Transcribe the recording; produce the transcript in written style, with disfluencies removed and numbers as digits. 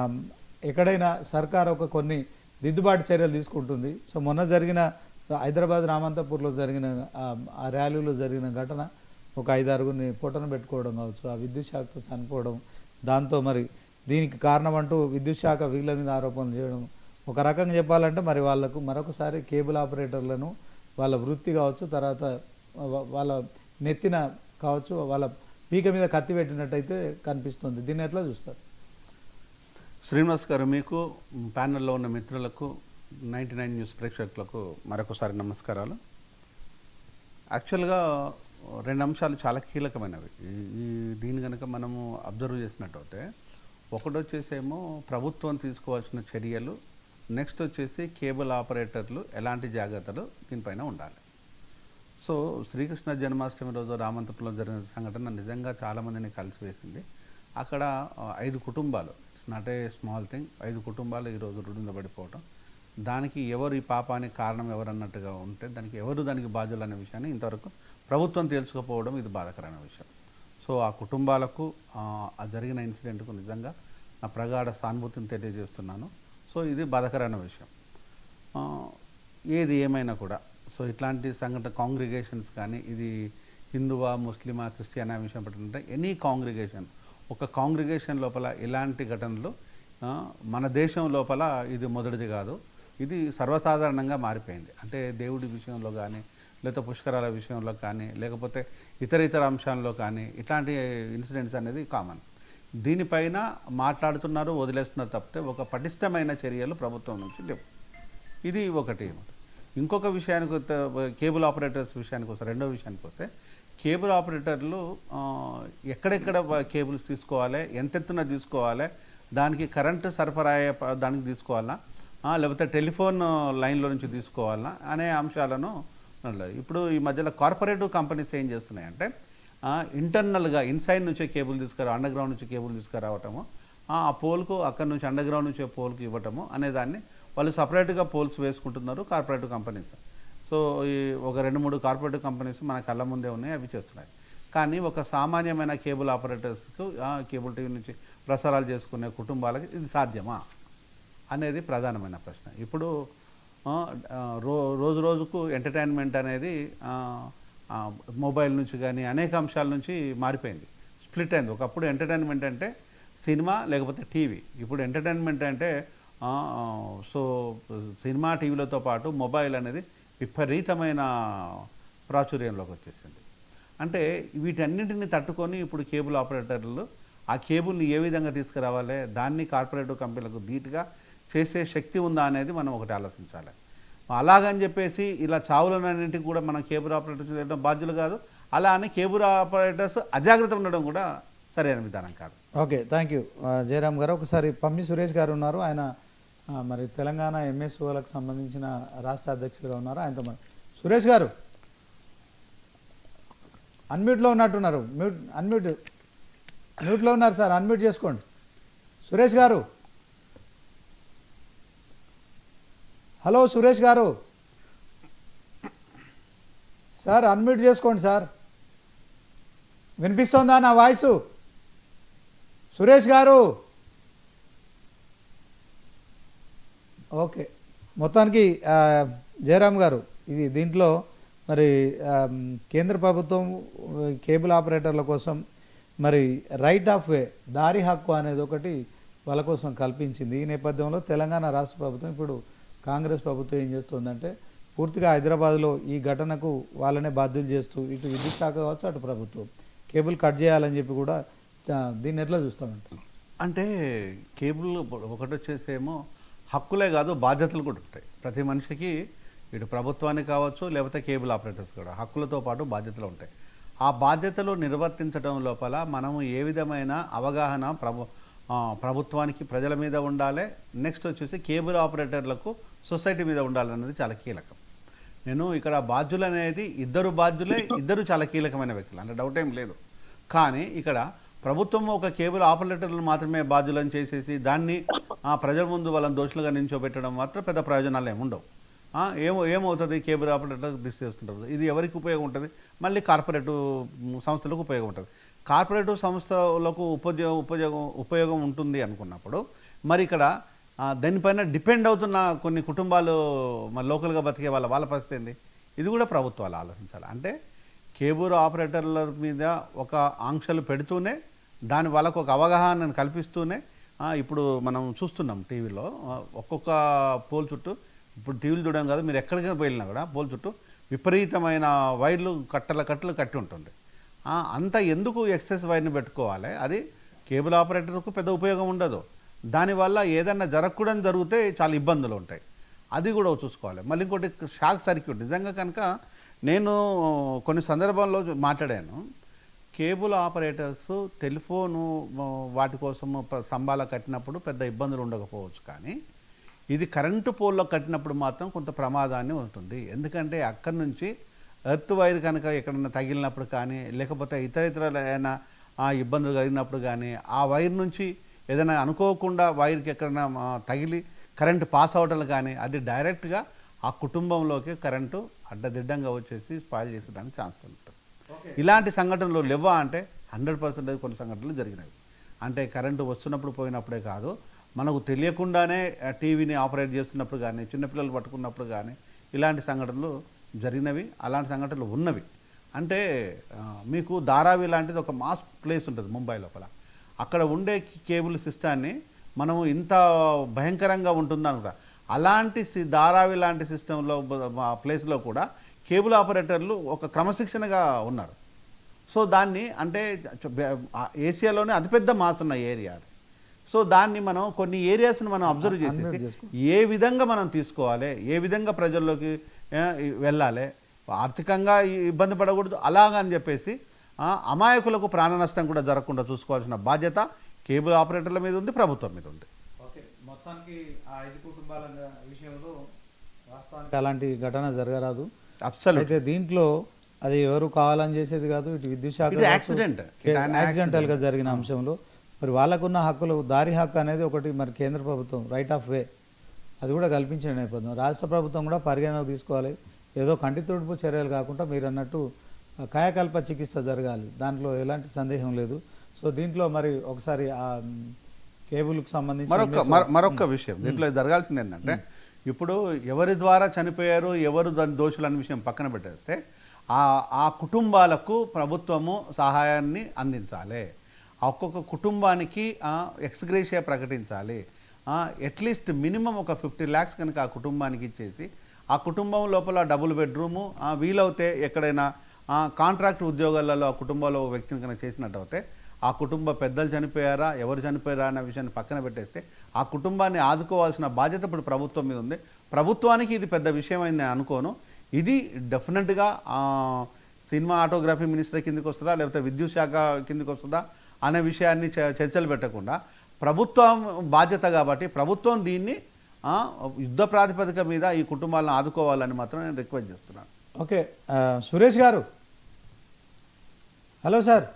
ఆమ్, ఎక్కడైనా సర్కార్ ఒక కొన్ని దిద్దుబాటు చర్యలు తీసుకుంటుంది. సో మొన్న జరిగిన హైదరాబాద్ రామంతపూర్లో జరిగిన ఆ ర్యాలీలో జరిగిన ఘటన ఒక 5-6గురిని పొట్టన పెట్టుకోవడం కావచ్చు, ఆ విద్యుత్ శాఖతో చనిపోవడం, దాంతో మరి దీనికి కారణం అంటూ విద్యుత్ శాఖ వీళ్ళ మీద ఆరోపణలు చేయడం, ఒక రకంగా చెప్పాలంటే మరి వాళ్ళకు మరొకసారి కేబుల్ ఆపరేటర్లను వాళ్ళ వృత్తి కావచ్చు, తర్వాత వాళ్ళ నెత్తిన కావచ్చు, వాళ్ళ పీక మీద కత్తి పెట్టినట్టయితే కనిపిస్తుంది. దీన్ని ఎట్లా చూస్తారు? శ్రీనివాస్ గారు, మీకు ప్యానెల్లో ఉన్న మిత్రులకు 99 న్యూస్ ప్రేక్షకులకు మరొకసారి నమస్కారాలు. యాక్చువల్గా 2 అంశాలు చాలా కీలకమైనవి. దీని కనుక మనము అబ్జర్వ్ చేసినట్టయితే, ఒకటి వచ్చేసేమో ప్రభుత్వం తీసుకోవాల్సిన చర్యలు, నెక్స్ట్ వచ్చేసి కేబుల్ ఆపరేటర్లు ఎలాంటి జాగ్రత్తలు దీనిపైన ఉండాలి. సో శ్రీకృష్ణ జన్మాష్టమి రోజు రామంతపురంలో జరిగిన సంఘటన నిజంగా చాలామందిని కలిసివేసింది. అక్కడ 5 కుటుంబాలు, it's not a small thing, 5 కుటుంబాలు ఈరోజు రుడుంద పడిపోవటం, దానికి ఎవరు ఈ పాపానికి కారణం ఎవరన్నట్టుగా ఉంటే దానికి బాధ్యులు అనే విషయాన్ని ఇంతవరకు ప్రభుత్వం తేల్చుకోకపోవడం ఇది బాధాకరమైన విషయం. సో ఆ కుటుంబాలకు ఆ జరిగిన ఇన్సిడెంట్కు నిజంగా నా ప్రగాఢ సానుభూతిని తెలియజేస్తున్నాను. సో ఇది బాధాకరమైన విషయం. ఏది ఏమైనా కూడా సో ఇట్లాంటి సంఘటన కాంగ్రిగేషన్స్ కానీ, ఇది హిందువా ముస్లిమా క్రిస్టియన్ అనే విషయం పట్టింటే ఎనీ కాంగ్రిగేషన్, ఒక కాంగ్రిగేషన్ లోపల ఇలాంటి ఘటనలు మన దేశం లోపల ఇది మొదటిది కాదు, ఇది సర్వసాధారణంగా మారిపోయింది. అంటే దేవుడి విషయంలో కానీ, లేకపోతే పుష్కరాల విషయంలో కానీ, లేకపోతే ఇతర అంశాల్లో కానీ ఇట్లాంటి ఇన్సిడెంట్స్ అనేది కామన్. దీనిపైన మాట్లాడుతున్నారు, వదిలేస్తున్నారు తప్పితే ఒక పటిష్టమైన చర్యలు ప్రభుత్వం నుంచి లేవు. ఇది ఒకటి. ఇంకొక విషయానికి కేబుల్ ఆపరేటర్స్ విషయానికి వస్తే, రెండో విషయానికి వస్తే, కేబుల్ ఆపరేటర్లు ఎక్కడెక్కడ కేబుల్స్ తీసుకోవాలి, ఎంతెత్తున తీసుకోవాలి, దానికి కరెంటు సరఫరా అయ్యే దానికి తీసుకోవాలన్నా, లేకపోతే టెలిఫోన్ లైన్లో నుంచి తీసుకోవాలన్నా అనే అంశాలను ఇప్పుడు ఈ మధ్యలో కార్పొరేటివ్ కంపెనీస్ ఏం చేస్తున్నాయంటే, ఇంటర్నల్గా ఇన్సైడ్ నుంచే కేబుల్ అండర్గ్రౌండ్ నుంచి కేబుల్ తీసుకురావటము, ఆ పోల్కు అక్కడి నుంచి అండర్గ్రౌండ్ నుంచి పోల్కి ఇవ్వటము అనేదాన్ని వాళ్ళు సపరేట్గా పోల్స్ వేసుకుంటున్నారు కార్పొరేటివ్ కంపెనీస్. సో ఈ ఒక 2-3 కార్పొరేటివ్ కంపెనీస్ మన కళ్ళ ముందే ఉన్నాయి, అవి చేస్తున్నాయి. కానీ ఒక సామాన్యమైన కేబుల్ ఆపరేటర్స్కు కేబుల్ టీవీ నుంచి ప్రసారాలు చేసుకునే కుటుంబాలకి ఇది సాధ్యమా అనేది ప్రధానమైన ప్రశ్న. ఇప్పుడు రోజు రోజుకు ఎంటర్టైన్మెంట్ అనేది మొబైల్ నుంచి కానీ అనేక అంశాల నుంచి మారిపోయింది, స్ప్లిట్ అయింది. ఒకప్పుడు ఎంటర్టైన్మెంట్ అంటే సినిమా లేకపోతే టీవీ, ఇప్పుడు ఎంటర్టైన్మెంట్ అంటే సో సినిమా టీవీలతో పాటు మొబైల్ అనేది విపరీతమైన ప్రాచుర్యంలోకి వచ్చేసింది. అంటే వీటన్నింటిని తట్టుకొని ఇప్పుడు కేబుల్ ఆపరేటర్లు ఆ కేబుల్ని ఏ విధంగా తీసుకురావాలి, దాన్ని కార్పొరేటివ్ కంపెనీలకు ధీటుగా చేసే శక్తి ఉందా అనేది మనం ఒకటి ఆలోచించాలి. అలాగని చెప్పేసి ఇలా చావులన్నింటికి కూడా మనం కేబుల్ ఆపరేటర్స్ చేయడం బాధ్యులు కాదు, అలా అని కేబుల్ ఆపరేటర్స్ అజాగ్రత్త ఉండడం కూడా సరైన విధానం కాదు. ఓకే, థ్యాంక్ యూ జయరామ్ గారు. ఒకసారి పమ్మి సురేష్ గారు ఉన్నారు, ఆయన మరి తెలంగాణ ఎంఎస్ఓలకు సంబంధించిన రాష్ట్ర అధ్యక్షులుగా ఉన్నారు. ఆయనతో మరి సురేష్ గారు అన్మ్యూట్లో ఉన్నట్టున్నారు, మ్యూట్లో ఉన్నారు సార్, అన్మ్యూట్ చేసుకోండి. సురేష్ గారు, హలో సురేష్ గారు, సార్ అన్మ్యూట్ చేసుకోండి సార్, వినిపిస్తుందా నా వాయిసు? సురేష్ గారు, ఓకే. మొత్తానికి జయరామ్ గారు, ఇది దీంట్లో మరి కేంద్ర ప్రభుత్వం కేబుల్ ఆపరేటర్ల కోసం మరి రైట్ ఆఫ్ వే, దారి హక్కు అనేది ఒకటి వాళ్ళ కోసం కల్పించింది. ఈ నేపథ్యంలో తెలంగాణ రాష్ట్ర ప్రభుత్వం, ఇప్పుడు కాంగ్రెస్ ప్రభుత్వం ఏం చేస్తుందంటే పూర్తిగా హైదరాబాద్లో ఈ ఘటనకు వాళ్ళనే బాధ్యులు చేస్తూ ఇటు విద్యుత్ శాఖ కావచ్చు, అటు ప్రభుత్వం కేబుల్ కట్ చేయాలని చెప్పి కూడా దీన్ని ఎట్లా చూస్తామంట అంటే కేబుల్ ఒకటి వచ్చేసేమో హక్కులే కాదు, బాధ్యతలు కూడా ఉంటాయి ప్రతి మనిషికి. ఇటు ప్రభుత్వానికి కావచ్చు, లేకపోతే కేబుల్ ఆపరేటర్స్ కూడా హక్కులతో పాటు బాధ్యతలు ఉంటాయి. ఆ బాధ్యతలు నిర్వర్తించడం లోపల మనము ఏ విధమైన అవగాహన ప్రభుత్వానికి ప్రజల మీద ఉండాలి, నెక్స్ట్ వచ్చేసి కేబుల్ ఆపరేటర్లకు సొసైటీ మీద ఉండాలన్నది చాలా కీలకం. నేను ఇక్కడ బాధ్యులు అనేది ఇద్దరు చాలా కీలకమైన వ్యక్తులు, అంటే డౌట్ ఏం లేదు. కానీ ఇక్కడ ప్రభుత్వం ఒక కేబుల్ ఆపరేటర్లు మాత్రమే బాధ్యులను చేసేసి దాన్ని ప్రజల ముందు వాళ్ళని దోషులుగా నిల్చోబెట్టడం మాత్రం పెద్ద ప్రయోజనాలు ఏముండవు. ఏమవుతుంది, కేబుల్ ఆపరేటర్లకు తీసుకుంటారు, ఇది ఎవరికి ఉపయోగం ఉంటుంది, మళ్ళీ కార్పొరేటివ్ సంస్థలకు ఉపయోగం ఉంటుంది. కార్పొరేటివ్ సంస్థలకు ఉపయోగం ఉంటుంది అనుకున్నప్పుడు మరి ఇక్కడ దానిపైన డిపెండ్ అవుతున్న కొన్ని కుటుంబాలు మరి లోకల్గా బతికే వాళ్ళ పరిస్థితి ఏంది? ఇది కూడా ప్రభుత్వాలు ఆలోచించాలి. అంటే కేబుల్ ఆపరేటర్ల మీద ఒక ఆంక్షలు పెడుతూనే దాని వాళ్ళకు ఒక అవగాహనను కల్పిస్తూనే ఇప్పుడు మనం చూస్తున్నాం టీవీలో ఒక్కొక్క పోల్ చుట్టూ, ఇప్పుడు టీవీలు చూడడం కాదు, మీరు ఎక్కడికైనా వెళ్ళినా కూడా పోల్ చుట్టూ విపరీతమైన వైర్లు కట్టలు కట్టి ఉంటుంది. అంత ఎందుకు ఎక్సెస్ వైర్ని పెట్టుకోవాలి? అది కేబుల్ ఆపరేటర్కు పెద్ద ఉపయోగం ఉండదు. దానివల్ల ఏదన్నా జరగకూడని జరిగితే చాలా ఇబ్బందులు ఉంటాయి. అది కూడా చూసుకోవాలి. మళ్ళీ ఇంకోటి షాక్ సర్క్యూట్. నిజంగా కనుక నేను కొన్ని సందర్భాల్లో మాట్లాడాను. కేబుల్ ఆపరేటర్స్ టెలిఫోను వాటి కోసము స్తంభాల కట్టినప్పుడు పెద్ద ఇబ్బందులు ఉండకపోవచ్చు, కానీ ఇది కరెంటు పోల్లో కట్టినప్పుడు మాత్రం కొంత ప్రమాదాన్ని ఉంటుంది. ఎందుకంటే అక్కడి నుంచి ఎర్త్ వైర్ కనుక ఎక్కడన్నా తగిలినప్పుడు కానీ, లేకపోతే ఇతరమైన ఇబ్బందులు కలిగినప్పుడు కానీ, ఆ వైర్ నుంచి ఏదైనా అనుకోకుండా వైర్కి ఎక్కడైనా తగిలి కరెంటు పాస్ అవటం కానీ, అది డైరెక్ట్గా ఆ కుటుంబంలోకి కరెంటు అడ్డదిడ్డంగా వచ్చేసి స్పాయిల్ చేసేదానికి ఛాన్స్ ఉంటుంది. ఇలాంటి సంఘటనలు లేవా అంటే 100% కొన్ని సంఘటనలు జరిగినవి. అంటే కరెంటు వస్తున్నప్పుడు పోయినప్పుడే కాదు, మనకు తెలియకుండానే టీవీని ఆపరేట్ చేస్తున్నప్పుడు కానీ, చిన్నపిల్లలు పట్టుకున్నప్పుడు కానీ ఇలాంటి సంఘటనలు జరిగినవి, అలాంటి సంఘటనలు ఉన్నవి. అంటే మీకు ధారావి లాంటిది ఒక మాస్ ప్లేస్ ఉంటుంది ముంబై లోపల. అక్కడ ఉండే కేబుల్ సిస్టాన్ని మనము ఇంత భయంకరంగా ఉంటుందనుకుంటా. అలాంటి ధారావి లాంటి సిస్టంలో ప్లేస్లో కూడా కేబుల్ ఆపరేటర్లు ఒక క్రమశిక్షణగా ఉన్నారు. సో దాన్ని అంటే ఏషియాలోనే అతిపెద్ద మాస్ ఉన్న ఏరియా అది. సో దాన్ని మనం కొన్ని ఏరియాస్ని మనం అబ్జర్వ్ చేసేసి ఏ విధంగా మనం తీసుకోవాలి, ఏ విధంగా ప్రజల్లోకి వెళ్ళాలి, ఆర్థికంగా ఇబ్బంది పడకూడదు అలాగని చెప్పేసి అమాయకులకు ప్రాణ నష్టం కూడా జరగకుండా చూసుకోవాల్సిన బాధ్యత కేబుల్ ఆపరేటర్ల మీద ఉంది, ప్రభుత్వం మీద ఉంది. ఓకే, మొత్తానికి ఆ 5 కుటుంబాల విషయంలో వాస్తవానికి అలాంటి ఘటన జరగరాదు. అయితే దీంట్లో అది ఎవరు కావాలని చేసేది కాదు, ఇటు విద్యుత్ శాఖ యాక్సిడెంటల్గా జరిగిన అంశంలో మరి వాళ్ళకున్న హక్కులు, దారి హక్కు అనేది ఒకటి మరి కేంద్ర ప్రభుత్వం రైట్ ఆఫ్ వే అది కూడా కల్పించిన నేపథ్యం రాష్ట్ర ప్రభుత్వం కూడా పరిగణనకు తీసుకోవాలి. ఏదో కంటి తుడుపు చర్యలు కాకుండా మీరు అన్నట్టు కాయకల్ప చికిత్స జరగాలి, దాంట్లో ఎలాంటి సందేహం లేదు. సో దీంట్లో మరి ఒకసారి ఆ కేబుల్కి సంబంధించి మరొక విషయం దీంట్లో జరగాల్సింది ఏంటంటే, ఇప్పుడు ఎవరి ద్వారా చనిపోయారు, ఎవరు దాని దోషులు అనే విషయం పక్కన పెట్టేస్తే ఆ కుటుంబాలకు ప్రభుత్వము సహాయాన్ని అందించాలి. ఒక్కొక్క కుటుంబానికి ఎక్స్గ్రేషియా ప్రకటించాలి. అట్లీస్ట్ మినిమం ఒక 50 lakhs కనుక ఆ కుటుంబానికి ఇచ్చేసి, ఆ కుటుంబం లోపల డబుల్ బెడ్రూము, వీలవుతే ఎక్కడైనా కాంట్రాక్ట్ ఉద్యోగాలలో ఆ కుటుంబంలో వ్యక్తిని కనుక చేసినట్టు అయితే, ఆ కుటుంబ పెద్దలు చనిపోయారా, ఎవరు చనిపోయారా అనే విషయాన్ని పక్కన పెట్టేస్తే ఆ కుటుంబాన్ని ఆదుకోవాల్సిన బాధ్యత ఇప్పుడు ప్రభుత్వం మీద ఉంది. ప్రభుత్వానికి ఇది పెద్ద విషయం అని నేను అనుకోను. ఇది డెఫినెట్గా సినిమాటోగ్రఫీ మినిస్టర్ కిందకి వస్తుందా, లేకపోతే విద్యుత్ శాఖ కిందకి వస్తుందా అనే విషయాన్ని చర్చలు పెట్టకుండా ప్రభుత్వం బాధ్యత కాబట్టి ప్రభుత్వం దీన్ని యుద్ధ ప్రాతిపదిక మీద ఈ కుటుంబాలను ఆదుకోవాలని మాత్రం నేను రిక్వెస్ట్ చేస్తున్నాను. ఓకే, సురేష్ గారు, హలో సార్.